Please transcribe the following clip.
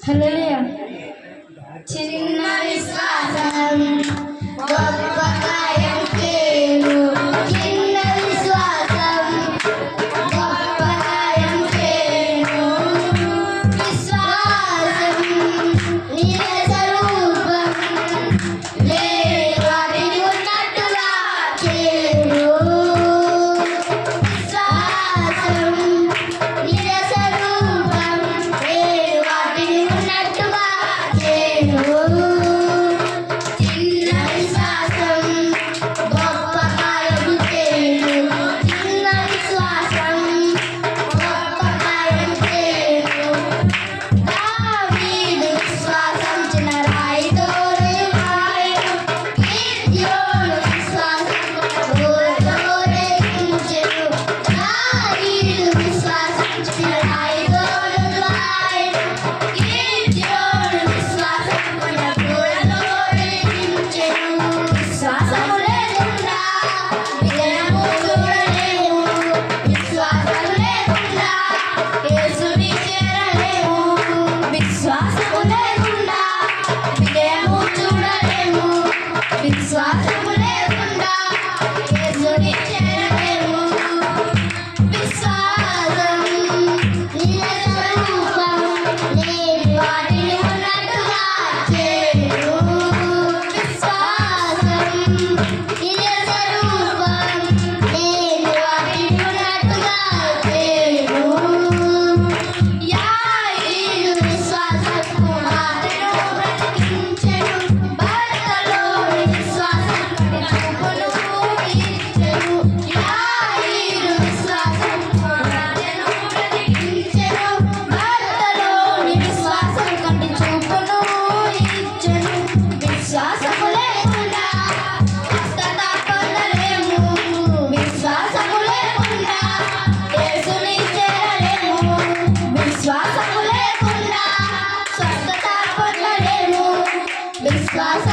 హల్లెలూయా. చిన్న విశ్వాసం గొప్ప కార్యం చేయు. చిన్న విశ్వాసం గొప్ప కార్యం చేయు. విశ్వాసం నీల స్వరూపం లేని వాటిని ఉన్నట్టుగా చేయు. విశ్వాసం నీల స్వరూపం లేని వాటిని ఉన్నట్టుగా చేయు. చిన్న విశ్వాసం గొప్ప కార్యము చేయు. చిన్న విశ్వాసం గొప్ప కార్యము చేయు. దావీదు విశ్వాసం చిన్న రాయితో రేపాయెను. గిద్యోను విశ్వాసం గోడతో రేగించెను. దావీదు విశ్వాసం చిన్న రాయితో రేపాయెను. గిద్యోను విశ్వాసం గోడతో రేగించెను. విశ్వాసము లేకుండా విజయము చూడలేము. విశ్వాసము లేకుండా యేసుని చేరలేము. విశ్వాసము లేకుండా విజయము చూడలేము. విశ్వాసము లేకుండా యేసుని చేరలేము. విశ్వాసం నీల స్వరూపం లేని వాటిని ఉన్నట్టుగా చేయు. విశ్వాసం నీల స్వరూపం లేని వాటిని ఉన్నట్టుగా చేయు. యాయీరు విశ్వాసం కుమారుడు బ్రతికించెను. భర్తలోని విశ్వాసం చూపును ఇచ్చెను. యాయీరు విశ్వాసం కుమారుడు బ్రతికించెను. భర్తలోని విశ్వాసం కంటి చూపును ఇచ్చెను. విశ్వాసము లేకుండా స్వస్థత పొందలేము. విశ్వాసము లేకుండా యేసుని చేరలేము. విశ్వాసము లేకుండా స్వస్థత పొందలేము. విశ్వాసము